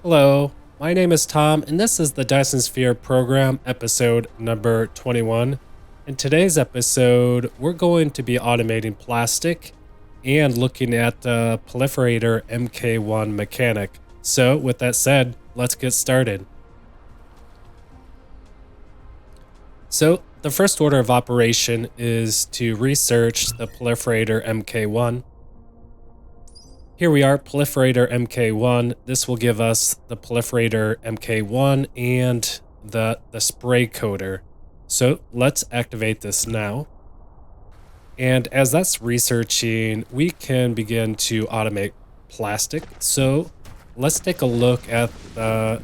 Hello, my name is Tom, and this is the Dyson Sphere Program, episode number 21. In today's episode, we're going to be automating plastic and looking at the proliferator MK1 mechanic. So, with that said, let's get started. So, the first order of operation is to research the proliferator MK1. Here we are, proliferator MK1. This will give us the proliferator MK1 and the spray coater. So let's activate this now. And as that's researching, we can begin to automate plastic. So let's take a look at the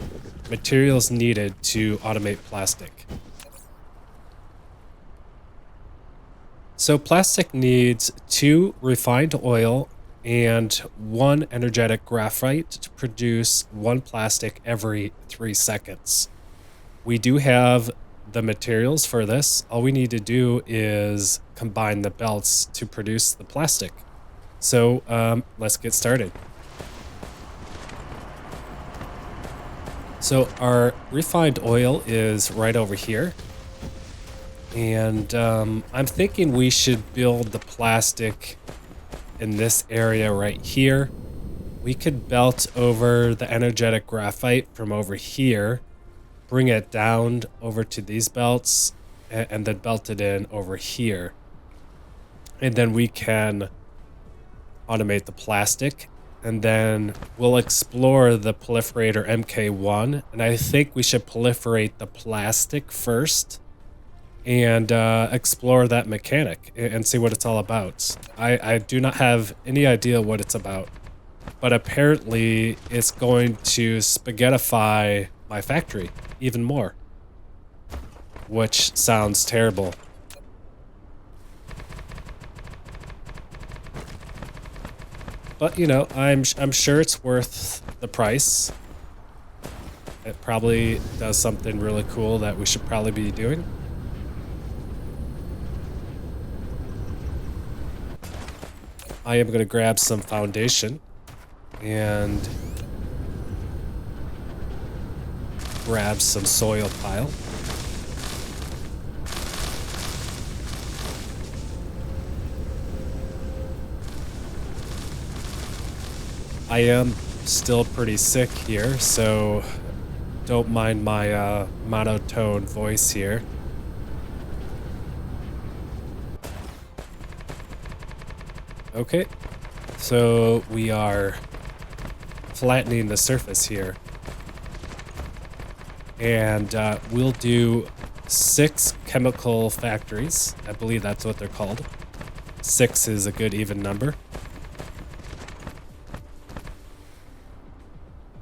materials needed to automate plastic. So plastic needs 2 refined oil and 1 energetic graphite to produce 1 plastic every 3 seconds. We do have the materials for this. All we need to do is combine the belts to produce the plastic. So let's get started. So our refined oil is right over here. And I'm thinking we should build the plastic in this area right here. We could belt over the energetic graphite from over here, bring it down over to these belts, and then belt it in over here. And then we can automate the plastic, and then we'll explore the proliferator MK1. And I think we should proliferate the plastic first and explore that mechanic and see what it's all about. I do not have any idea what it's about, but apparently it's going to spaghettify my factory even more, which sounds terrible. But you know, I'm sure it's worth the price. It probably does something really cool that we should probably be doing. I am going to grab some foundation and grab some soil pile. I am still pretty sick here, so don't mind my monotone voice here. Okay, so we are flattening the surface here. And we'll do 6 chemical factories. I believe that's what they're called. 6 is a good even number.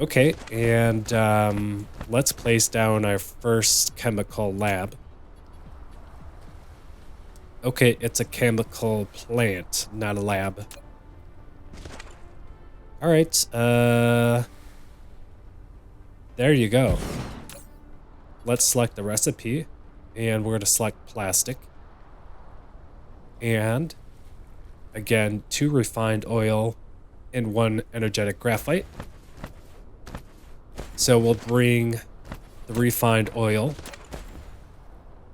Okay, and let's place down our first chemical lab. Okay, it's a chemical plant, not a lab. All right, there you go. Let's select the recipe, and we're going to select plastic. And again, 2 refined oil and 1 energetic graphite. So we'll bring the refined oil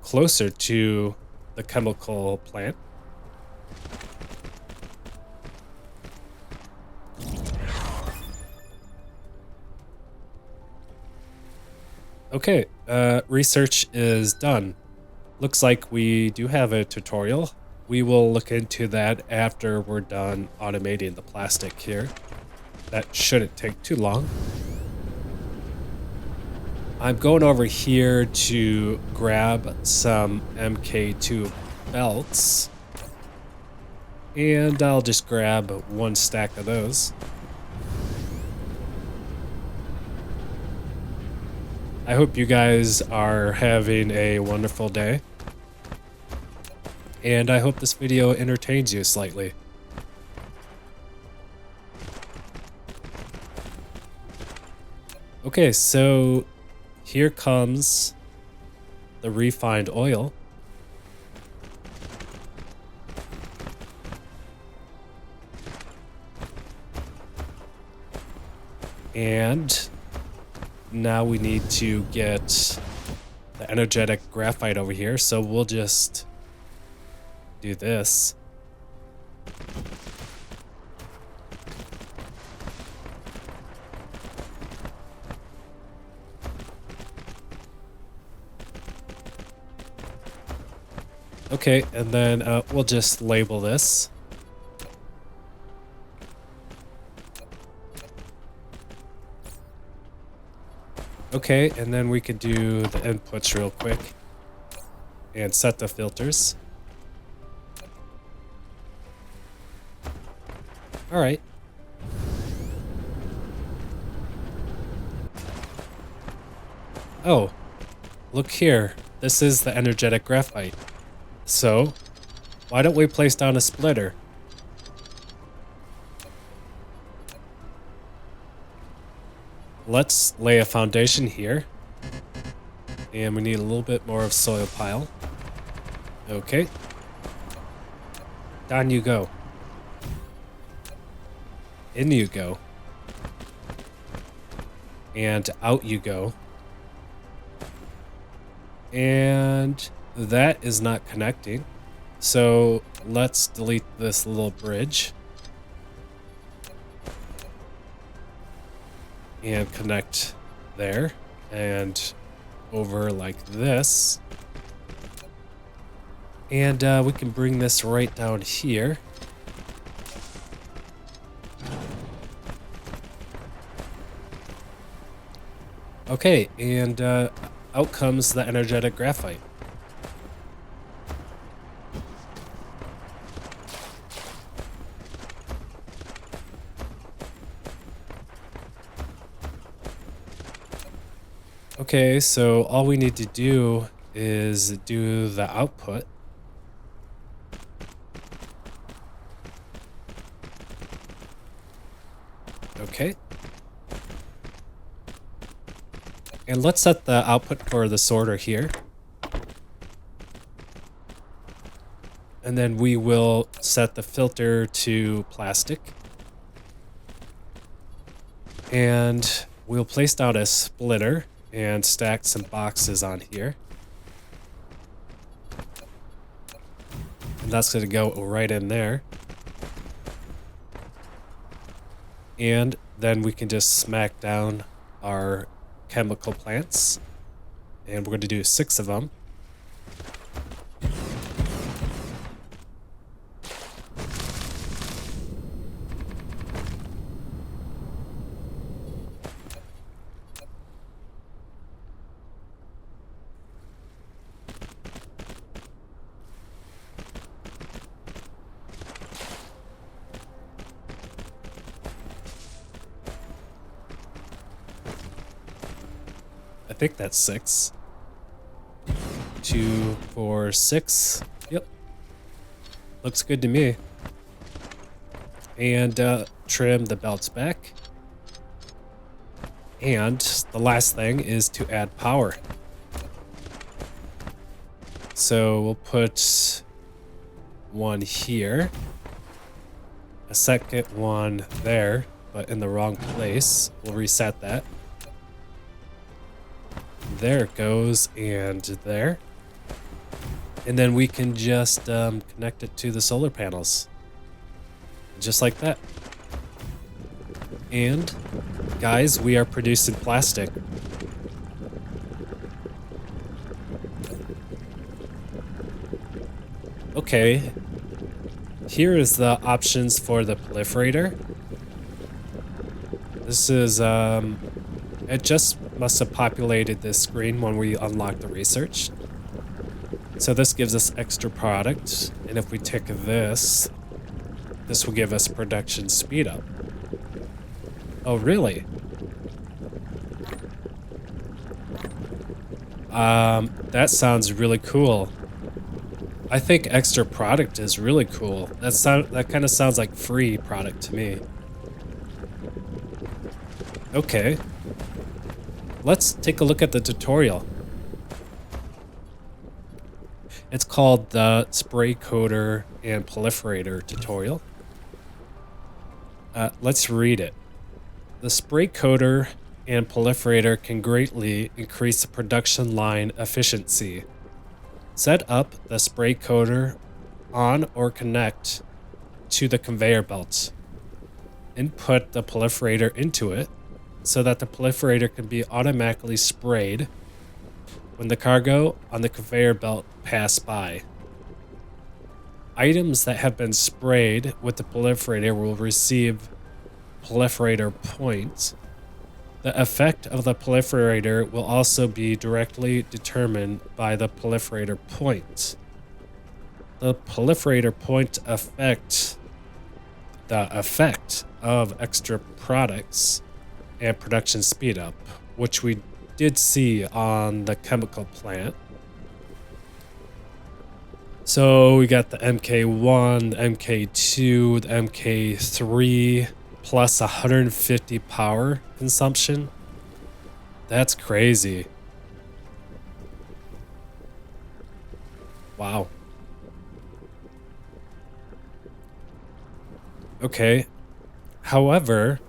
closer to the chemical plant. Okay, research is done. Looks like we do have a tutorial. We will look into that after we're done automating the plastic here. That shouldn't take too long. I'm going over here to grab some MK2 belts, and I'll just grab 1 stack of those. I hope you guys are having a wonderful day, and I hope this video entertains you slightly. Okay, so here comes the refined oil. And now we need to get the energetic graphite over here, so we'll just do this. Okay, and then we'll just label this. Okay, and then we could do the inputs real quick and set the filters. All right. Oh, look here. This is the energetic graphite. So, why don't we place down a splitter? Let's lay a foundation here. And we need a little bit more of soil pile. Okay. Down you go. In you go. And out you go. And that is not connecting. So let's delete this little bridge. And connect there. And over like this. And we can bring this right down here. Okay, and out comes the energetic graphite. Okay, so all we need to do is do the output. Okay. And let's set the output for the sorter here. And then we will set the filter to plastic. And we'll place down a splitter and stack some boxes on here. And that's going to go right in there. And then we can just smack down our chemical plants. And we're going to do 6 of them. I think that's 6. 2, 4, 6. Yep. Looks good to me. And trim the belts back. And the last thing is to add power. So we'll put one here. A second one there, but in the wrong place. We'll reset that. There it goes, and there. And then we can just connect it to the solar panels. Just like that. And, guys, we are producing plastic. Okay. Here is the options for the proliferator. This is, it just must have populated this screen when we unlock the research. So this gives us extra product, and if we tick this, this will give us production speed up. Oh, really? That sounds really cool. I think extra product is really cool. That kind of sounds like free product to me. Okay. Let's take a look at the tutorial. It's called the Spray Coater and Proliferator tutorial. Let's read it. The spray coater and proliferator can greatly increase the production line efficiency. Set up the spray coater on or connect to the conveyor belt. Input the proliferator into it so that the proliferator can be automatically sprayed when the cargo on the conveyor belt pass by. Items that have been sprayed with the proliferator will receive proliferator points. The effect of the proliferator will also be directly determined by the proliferator point. The proliferator point affect the effect of extra products and production speed up, which we did see on the chemical plant. So we got the MK1, the MK2, the MK3, plus 150 power consumption. That's crazy. Wow. Okay. However,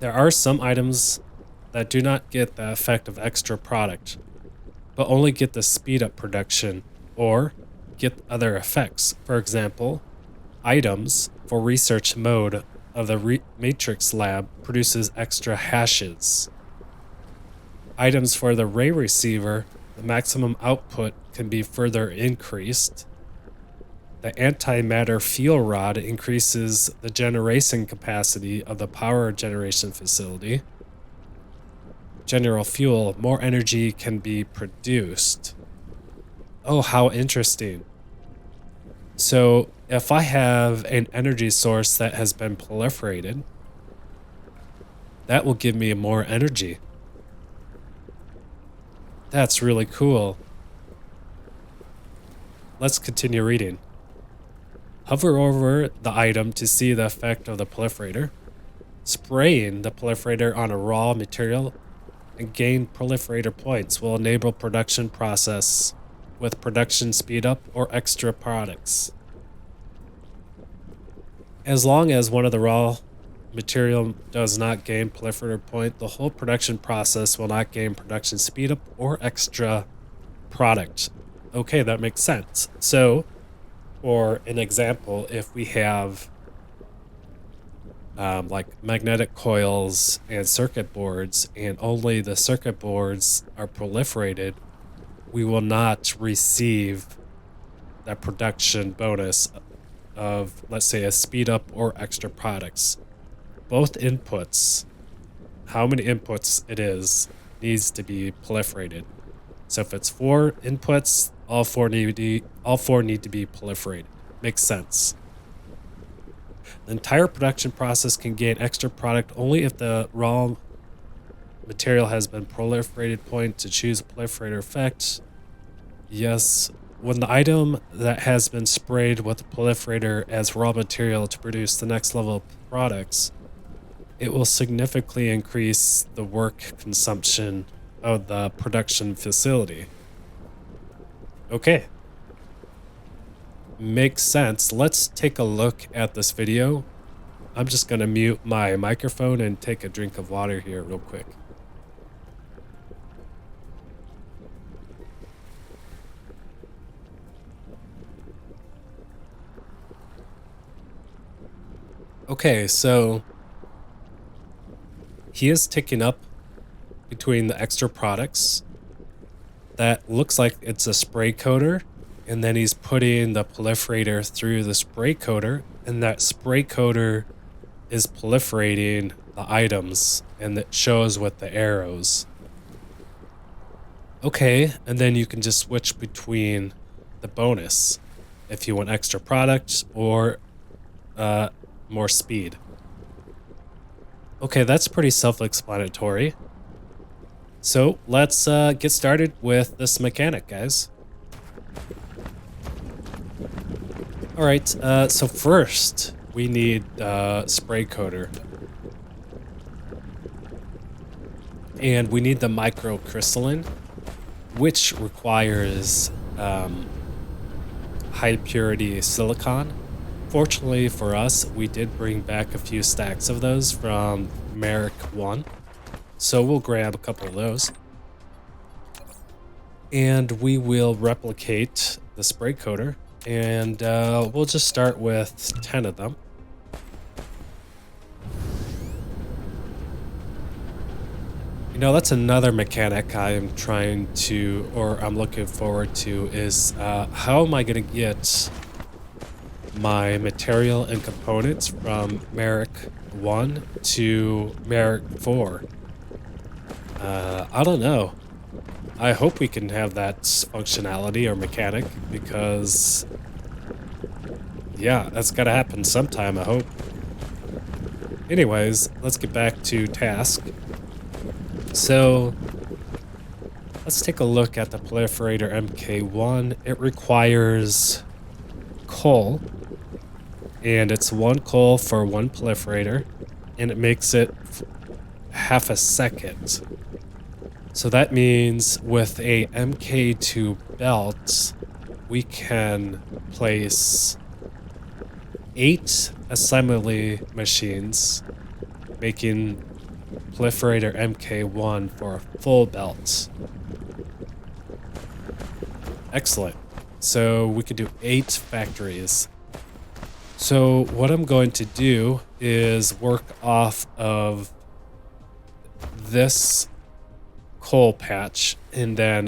there are some items that do not get the effect of extra product, but only get the speed up production or get other effects. For example, items for research mode of the matrix lab produces extra hashes. Items for the ray receiver, the maximum output can be further increased. The antimatter fuel rod increases the generation capacity of the power generation facility. General fuel, more energy can be produced. Oh, how interesting. So if I have an energy source that has been proliferated, that will give me more energy. That's really cool. Let's continue reading. Hover over the item to see the effect of the proliferator. Spraying the proliferator on a raw material and gain proliferator points will enable production process with production speed up or extra products. As long as one of the raw material does not gain proliferator point, the whole production process will not gain production speed up or extra product. Okay, that makes sense. So, for an example, if we have like magnetic coils and circuit boards, and only the circuit boards are proliferated, we will not receive that production bonus of, let's say, a speed up or extra products. Both inputs, how many inputs it is, needs to be proliferated. So if it's 4 inputs, all four need to be proliferated. Makes sense. The entire production process can gain extra product only if the raw material has been proliferated. Point to choose a proliferator effect. Yes, when the item that has been sprayed with the proliferator as raw material to produce the next level of products, it will significantly increase the work consumption of the production facility. Okay. Makes sense. Let's take a look at this video. I'm just going to mute my microphone and take a drink of water here real quick. Okay, so he is ticking up between the extra products. That looks like it's a spray coater, and then he's putting the proliferator through the spray coater, and that spray coater is proliferating the items, and it shows with the arrows. Okay, and then you can just switch between the bonus if you want extra product or more speed. Okay, that's pretty self-explanatory. So let's get started with this mechanic, guys. All right, so first we need spray coater. And we need the microcrystalline, which requires high purity silicon. Fortunately for us, we did bring back a few stacks of those from Merrick 1. So we'll grab a couple of those. And we will replicate the spray coater. And we'll just start with 10 of them. You know, that's another mechanic I'm trying to, or I'm looking forward to, is how am I going to get my material and components from Merrick 1 to Merrick 4? I don't know. I hope we can have that functionality or mechanic, because yeah, that's gotta happen sometime, I hope. Anyways, let's get back to task. So let's take a look at the proliferator MK1. It requires coal, and it's 1 coal for 1 proliferator, and it makes it half a second. So that means with a MK2 belt, we can place 8 assembly machines, making proliferator MK1 for a full belt. Excellent. So we could do 8 factories. So what I'm going to do is work off of this coal patch, and then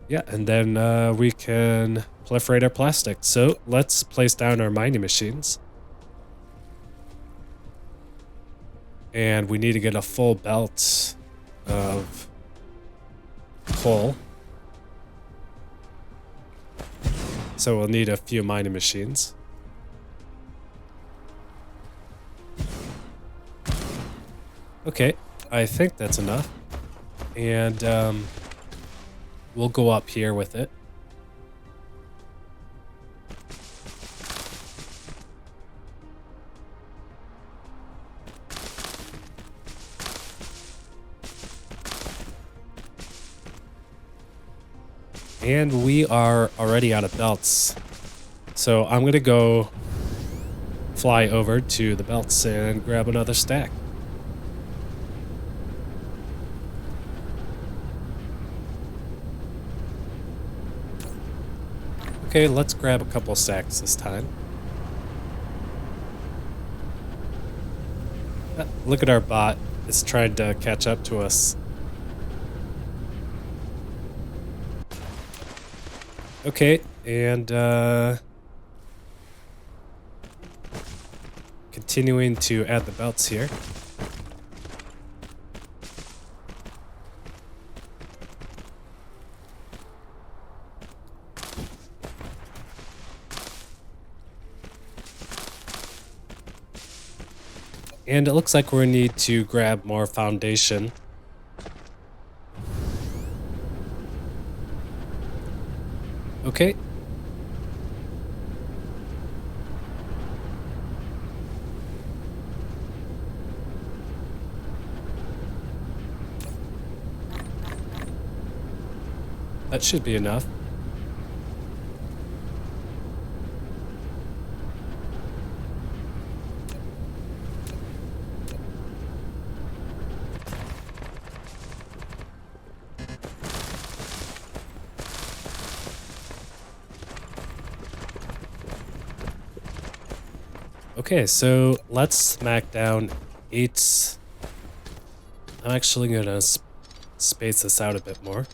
yeah, and then we can proliferate our plastic. So let's place down our mining machines, and we need to get a full belt of coal, so we'll need a few mining machines. Okay, I think that's enough, and we'll go up here with it. And we are already out of belts, so I'm gonna go fly over to the belts and grab another stack. Okay, let's grab a couple stacks this time. Look at our bot. It's trying to catch up to us. Okay, and continuing to add the belts here. And it looks like we need to grab more foundation. Okay. That should be enough. Okay, so let's smack down 8. I'm actually gonna space this out a bit more.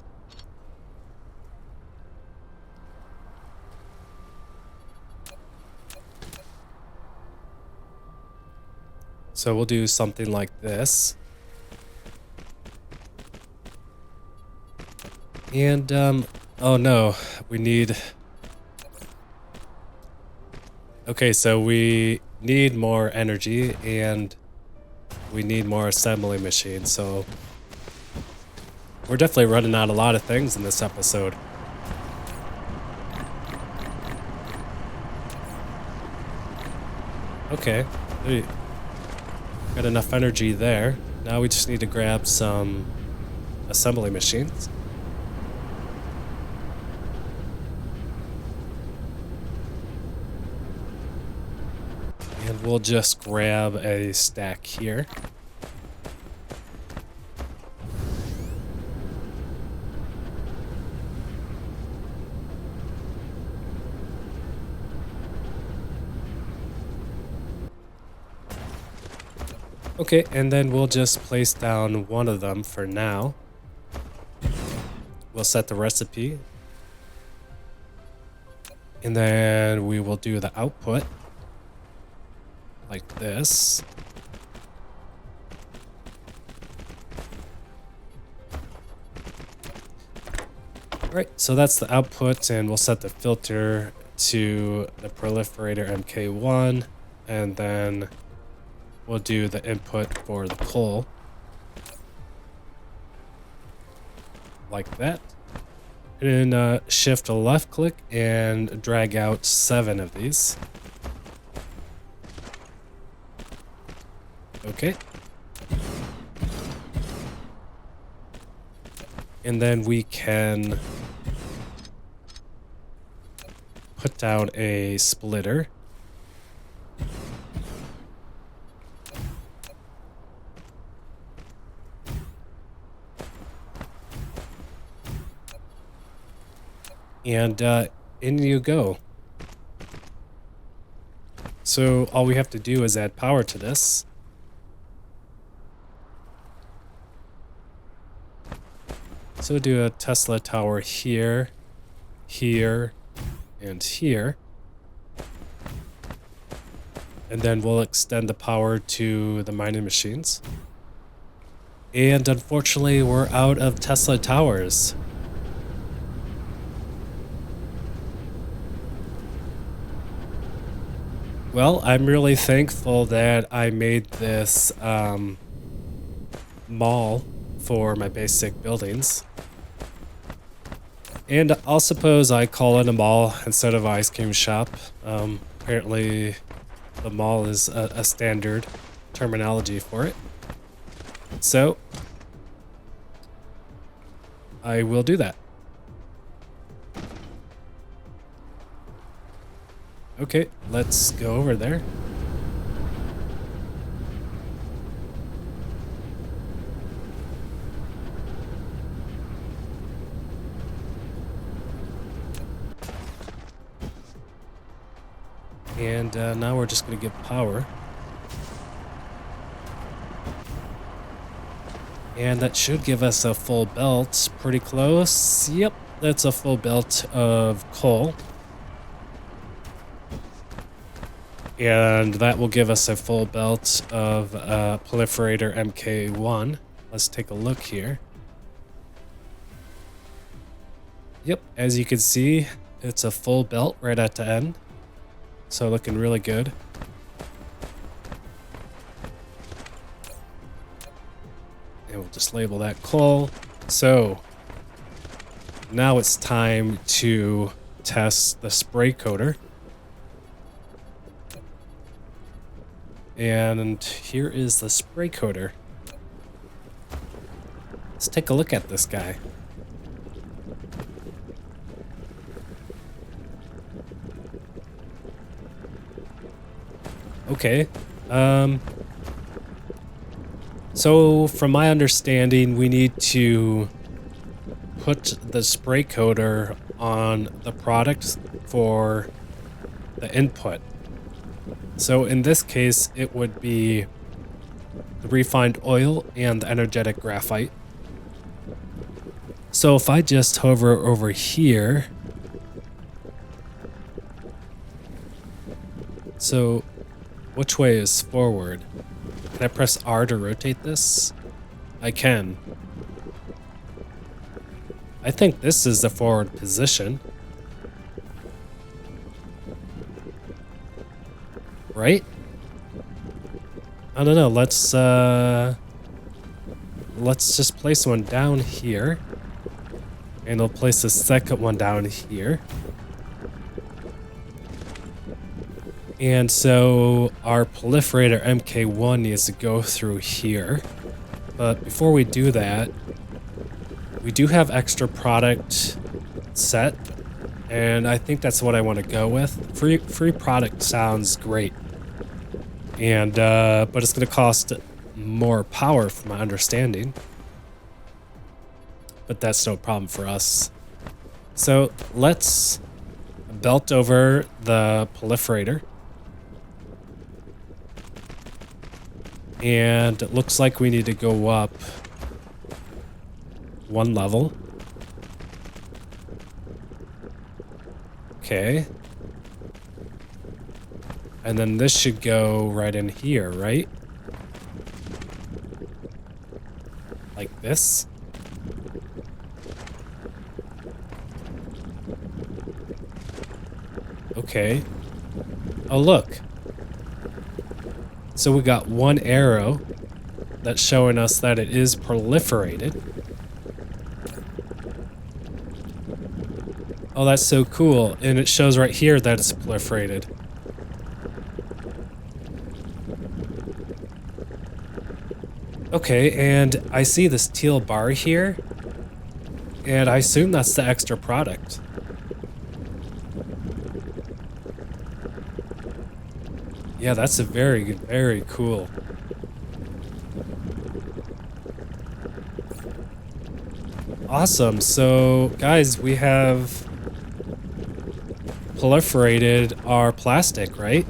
So we'll do something like this. And, oh no, we need... Okay, so we need more energy, and we need more assembly machines, so we're definitely running out a lot of things in this episode. Okay, we got enough energy there. Now we just need to grab some assembly machines. And we'll just grab a stack here. Okay, and then we'll just place down one of them for now. We'll set the recipe. And then we will do the output like this. All right, so that's the output, and we'll set the filter to the proliferator MK1, and then we'll do the input for the coal. Like that. And then shift a left click and drag out 7 of these. Okay. And then we can put down a splitter. And in you go. So all we have to do is add power to this. So do a Tesla tower here, here, and here. And then we'll extend the power to the mining machines. And unfortunately, we're out of Tesla towers. Well, I'm really thankful that I made this mall for my basic buildings. And I'll suppose I call it a mall instead of ice cream shop. Apparently, the mall is a standard terminology for it. So, I will do that. Okay, let's go over there. And now we're just going to give power. And that should give us a full belt. Pretty close. Yep, that's a full belt of coal. And that will give us a full belt of proliferator MK1. Let's take a look here. Yep, as you can see, it's a full belt right at the end. So looking really good. And we'll just label that coal. So now it's time to test the spray coater. And here is the spray coater. Let's take a look at this guy. Okay. So from my understanding, we need to put the spray coater on the product for the input. So in this case, it would be the refined oil and the energetic graphite. So if I just hover over here, so which way is forward? Can I press R to rotate this? I can. I think this is the forward position. Right? I don't know, let's just place one down here. And we'll place the second one down here. And so our proliferator MK1 needs to go through here. But before we do that, we do have extra product set. And I think that's what I want to go with. Free product sounds great. And but it's going to cost more power from my understanding. But that's no problem for us. So let's belt over the proliferator. And it looks like we need to go up one level. Okay. And then this should go right in here, right? Like this. Okay. Oh, look. So we got one arrow that's showing us that it is proliferated. Oh, that's so cool. And it shows right here that it's proliferated. Okay, and I see this teal bar here. And I assume that's the extra product. Yeah, that's a very, very cool. Awesome. So, guys, we have proliferated our plastic, right?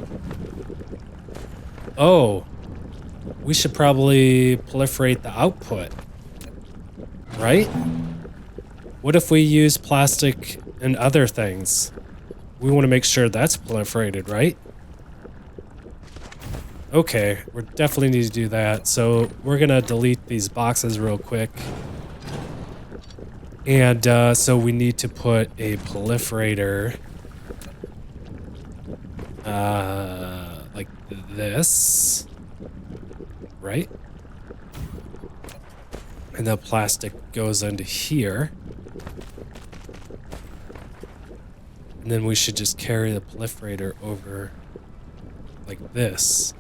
Oh, we should probably proliferate the output, right? What if we use plastic and other things? We want to make sure that's proliferated, right? Okay, we definitely need to do that. So we're going to delete these boxes real quick. And so we need to put a proliferator like this, right? And the plastic goes into here. And then we should just carry the proliferator over like this.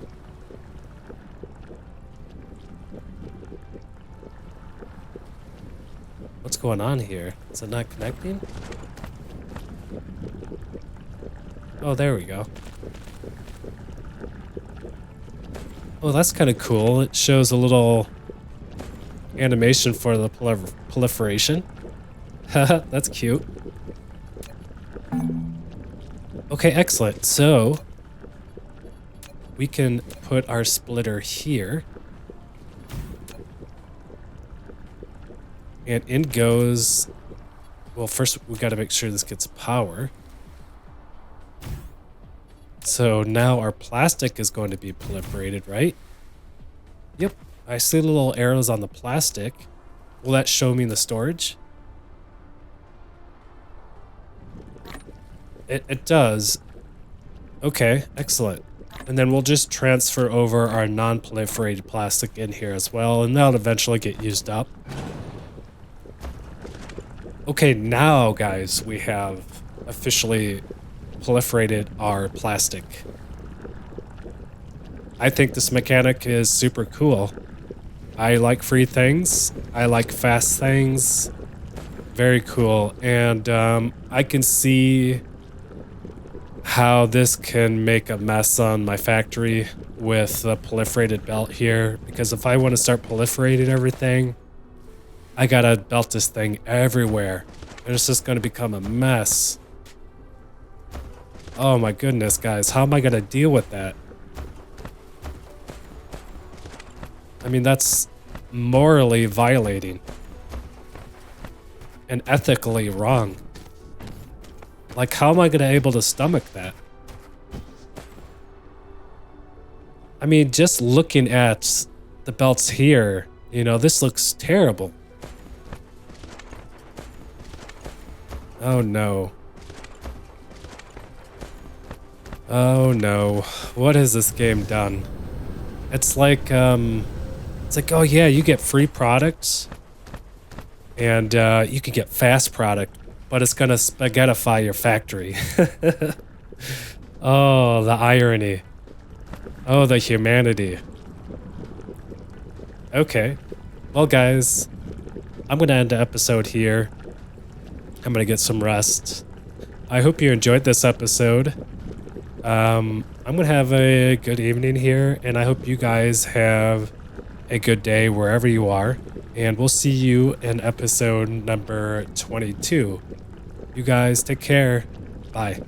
What's going on here? Is it not connecting? Oh, there we go. Oh, that's kind of cool. It shows a little animation for the proliferation. Haha, that's cute. Okay, excellent. So we can put our splitter here. And in goes, well, first we got to make sure this gets power. So now our plastic is going to be proliferated, right? Yep, I see little arrows on the plastic. Will that show me the storage? It does. Okay, excellent. And then we'll just transfer over our non-proliferated plastic in here as well, and that'll eventually get used up. Okay, now, guys, we have officially proliferated our plastic. I think this mechanic is super cool. I like free things. I like fast things. Very cool. And I can see how this can make a mess on my factory with the proliferated belt here. Because if I want to start proliferating everything, I gotta belt this thing everywhere. And it's just gonna become a mess. Oh my goodness, guys. How am I gonna deal with that? I mean, that's morally violating. And ethically wrong. Like, how am I gonna able to stomach that? I mean, just looking at the belts here, you know, this looks terrible. Oh no. Oh no. What has this game done? It's like, oh yeah, you get free products. And you can get fast product, but it's gonna spaghettify your factory. Oh, the irony. Oh, the humanity. Okay. Well, guys, I'm gonna end the episode here. I'm gonna get some rest. I hope you enjoyed this episode. I'm gonna have a good evening here, and I hope you guys have a good day wherever you are. And we'll see you in episode number 22. You guys take care. Bye.